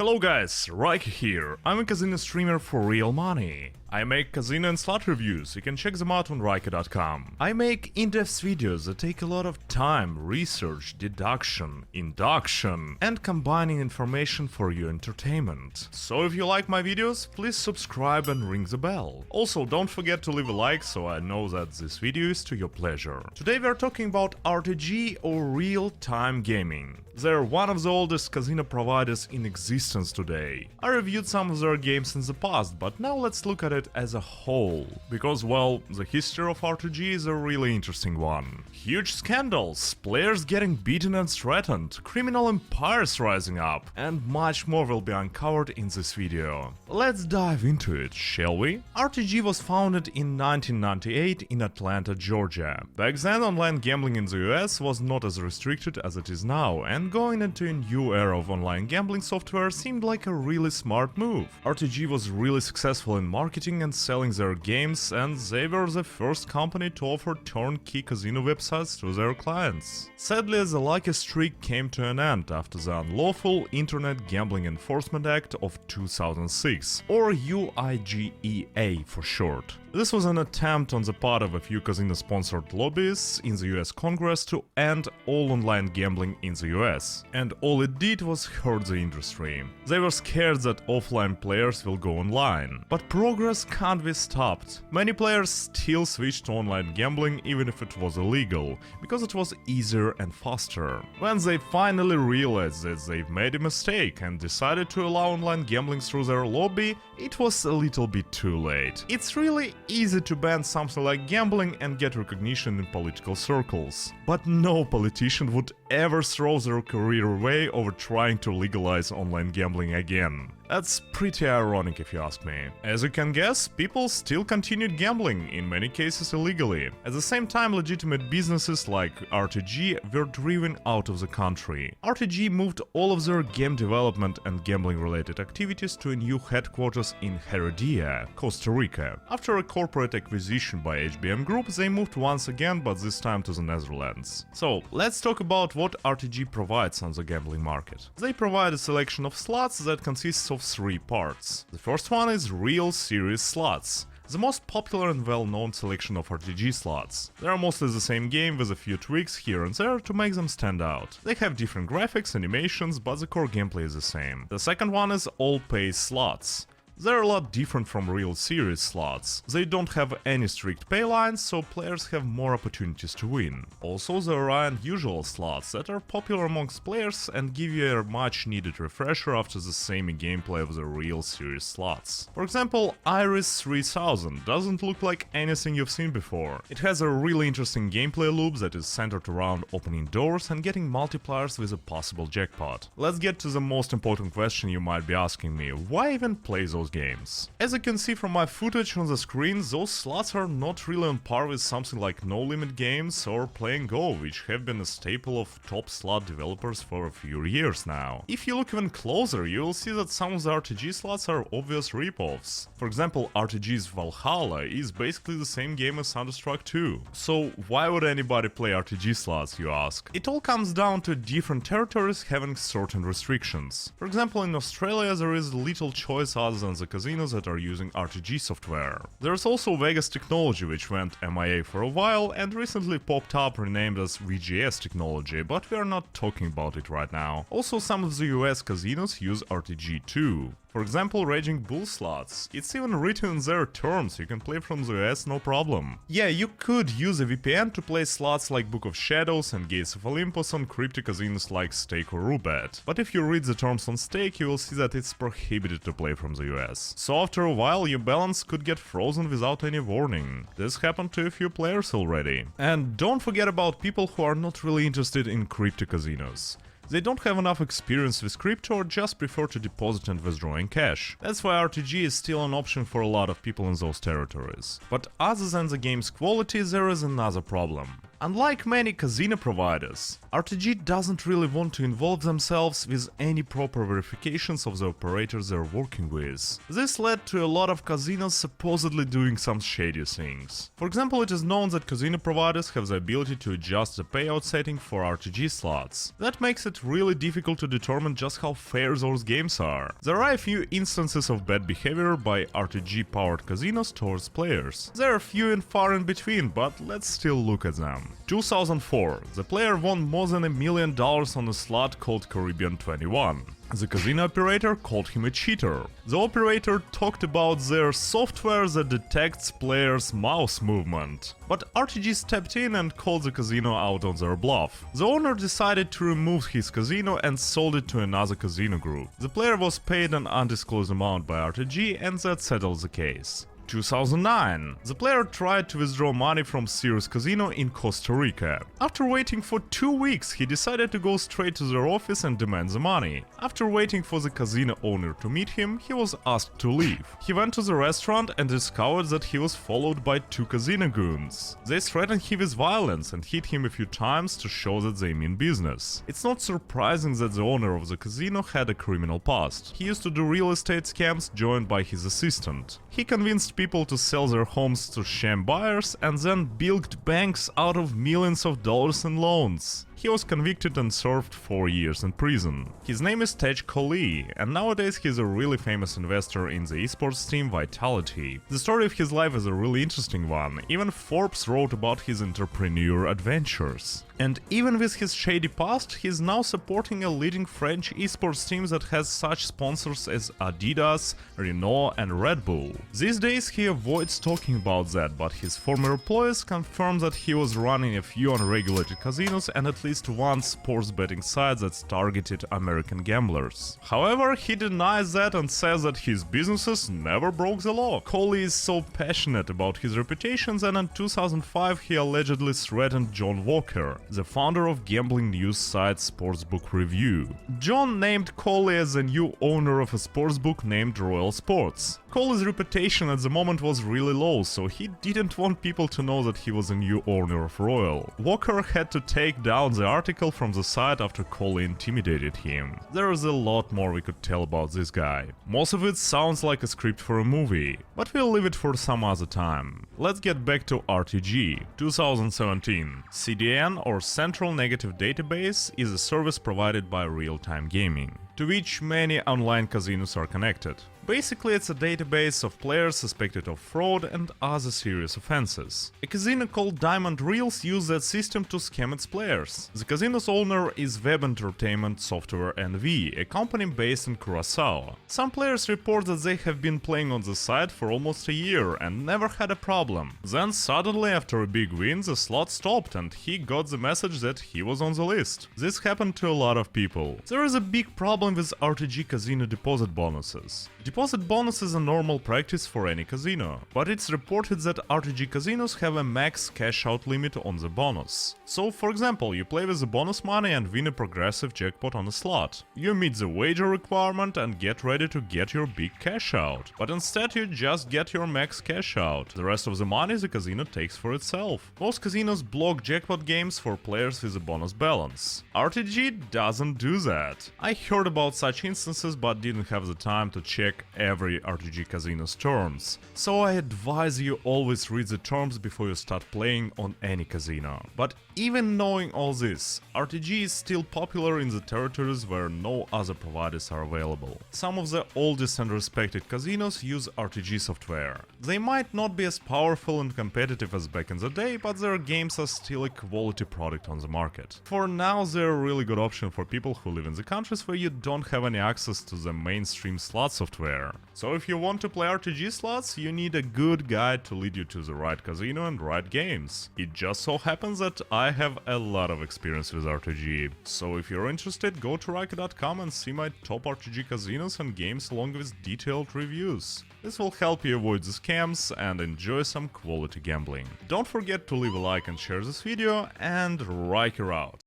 Hello guys, Rhyker here. I'm a casino streamer for real money. I make casino and slot reviews, you can check them out on Rhyker.com. I make in-depth videos that take a lot of time, research, deduction, induction, and combining information for your entertainment. So if you like my videos, please subscribe and ring the bell. Also, don't forget to leave a like so I know that this video is to your pleasure. Today we are talking about RTG or Realtime Gaming. They're one of the oldest casino providers in existence today. I reviewed some of their games in the past, but now let's look at it as a whole. Because, well, the history of RTG is a really interesting one. Huge scandals, players getting beaten and threatened, criminal empires rising up, and much more will be uncovered in this video. Let's dive into it, shall we? RTG was founded in 1998 in Atlanta, Georgia. Back then, online gambling in the US was not as restricted as it is now, and going into a new era of online gambling software seemed like a really smart move. RTG was really successful in marketing and selling their games, and they were the first company to offer turnkey casino websites to their clients. Sadly, the lucky streak came to an end after the Unlawful Internet Gambling Enforcement Act of 2006, or UIGEA for short. This was an attempt on the part of a few casino-sponsored lobbyists in the US Congress to end all online gambling in the US, and all it did was hurt the industry. They were scared that offline players will go online, but progress can't be stopped. Many players still switched to online gambling even if it was illegal, because it was easier and faster. When they finally realized that they've made a mistake and decided to allow online gambling through their lobby, it was a little bit too late. It's really easy to ban something like gambling and get recognition in political circles, but no politician would ever throw their career away over trying to legalize online gambling again. That's pretty ironic if you ask me. As you can guess, people still continued gambling, in many cases illegally. At the same time, legitimate businesses like RTG were driven out of the country. RTG moved all of their game development and gambling-related activities to a new headquarters in Heredia, Costa Rica. After a corporate acquisition by HBM Group, they moved once again, but this time to the Netherlands. So, let's talk about what RTG provides on the gambling market. They provide a selection of slots that consists of three parts. The first one is Real Series slots, the most popular and well-known selection of RTG slots. They are mostly the same game with a few tweaks here and there to make them stand out. They have different graphics, animations, but the core gameplay is the same. The second one is All-Pay slots. They're a lot different from Real Series slots. They don't have any strict pay lines, so players have more opportunities to win. Also, there are unusual slots that are popular amongst players and give you a much needed refresher after the samey gameplay of the Real Series slots. For example, Iris 3000 doesn't look like anything you've seen before. It has a really interesting gameplay loop that is centered around opening doors and getting multipliers with a possible jackpot. Let's get to the most important question you might be asking me: why even play those games? As you can see from my footage on the screen, those slots are not really on par with something like No Limit Games or Play and Go, which have been a staple of top slot developers for a few years now. If you look even closer, you will see that some of the RTG slots are obvious rip-offs. For example, RTG's Valhalla is basically the same game as Thunderstruck 2. So why would anybody play RTG slots, you ask? It all comes down to different territories having certain restrictions. For example, in Australia there is little choice other than the casinos that are using RTG software. There's also Vegas technology, which went MIA for a while and recently popped up renamed as VGS technology, but we are not talking about it right now. Also, some of the US casinos use RTG too. For example, Raging Bull slots. It's even written in their terms, you can play from the US no problem. Yeah, you could use a VPN to play slots like Book of Shadows and Gates of Olympus on cryptic casinos like Stake or Roobet. But if you read the terms on Stake, you will see that it's prohibited to play from the US. So after a while, your balance could get frozen without any warning. This happened to a few players already. And don't forget about people who are not really interested in cryptic casinos. They don't have enough experience with crypto or just prefer to deposit and withdrawing cash. That's why RTG is still an option for a lot of people in those territories. But other than the game's quality, there is another problem. Unlike many casino providers, RTG doesn't really want to involve themselves with any proper verifications of the operators they're working with. This led to a lot of casinos supposedly doing some shady things. For example, it is known that casino providers have the ability to adjust the payout setting for RTG slots. That makes it really difficult to determine just how fair those games are. There are a few instances of bad behavior by RTG-powered casinos towards players. There are few and far in between, but let's still look at them. 2004. The player won more than $1 million on a slot called Caribbean 21. The casino operator called him a cheater. The operator talked about their software that detects players' mouse movement. But RTG stepped in and called the casino out on their bluff. The owner decided to remove his casino and sold it to another casino group. The player was paid an undisclosed amount by RTG and that settled the case. 2009. The player tried to withdraw money from Cirrus Casino in Costa Rica. After waiting for 2 weeks, he decided to go straight to their office and demand the money. After waiting for the casino owner to meet him, he was asked to leave. He went to the restaurant and discovered that he was followed by 2 casino goons. They threatened him with violence and hit him a few times to show that they mean business. It's not surprising that the owner of the casino had a criminal past. He used to do real estate scams joined by his assistant. He convinced people to sell their homes to sham buyers and then bilked banks out of millions of dollars in loans. He was convicted and served 4 years in prison. His name is Tej Kohli, and nowadays he's a really famous investor in the esports team Vitality. The story of his life is a really interesting one. Even Forbes wrote about his entrepreneur adventures. And even with his shady past, he's now supporting a leading French esports team that has such sponsors as Adidas, Renault and Red Bull. These days he avoids talking about that, but his former employees confirmed that he was running a few unregulated casinos and at least one sports betting site that's targeted American gamblers. However, he denies that and says that his businesses never broke the law. Kohli is so passionate about his reputation that in 2005 he allegedly threatened John Walker, the founder of gambling news site Sportsbook Review. John named Kohli as the new owner of a sportsbook named Royal Sports. Kohli's reputation at the moment was really low, so he didn't want people to know that he was a new owner of Royal. Walker had to take down the article from the site after Kohli intimidated him. There is a lot more we could tell about this guy. Most of it sounds like a script for a movie, but we'll leave it for some other time. Let's get back to RTG. 2017. CDN or Central Negative Database is a service provided by Realtime Gaming, to which many online casinos are connected. Basically, it's a database of players suspected of fraud and other serious offenses. A casino called Diamond Reels uses that system to scam its players. The casino's owner is Web Entertainment Software NV, a company based in Curacao. Some players report that they have been playing on the site for almost a year and never had a problem. Then suddenly, after a big win, the slot stopped and he got the message that he was on the list. This happened to a lot of people. There is a big problem with RTG casino deposit bonuses. Deposit bonus is a normal practice for any casino, but it's reported that RTG casinos have a max cash out limit on the bonus. So, for example, you play with the bonus money and win a progressive jackpot on a slot. You meet the wager requirement and get ready to get your big cash out, but instead you just get your max cash out. The rest of the money the casino takes for itself. Most casinos block jackpot games for players with a bonus balance. RTG doesn't do that. I heard about such instances but didn't have the time to check every RTG casino's terms, so I advise you always read the terms before you start playing on any casino. But even knowing all this, RTG is still popular in the territories where no other providers are available. Some of the oldest and respected casinos use RTG software. They might not be as powerful and competitive as back in the day, but their games are still a quality product on the market. For now, they're a really good option for people who live in the countries where you don't have any access to the mainstream slot software. So if you want to play RTG slots, you need a good guide to lead you to the right casino and right games. It just so happens that I have a lot of experience with RTG, so if you're interested, go to Rhyker.com and see my top RTG casinos and games along with detailed reviews. This will help you avoid the scams and enjoy some quality gambling. Don't forget to leave a like and share this video, and Rhyker out!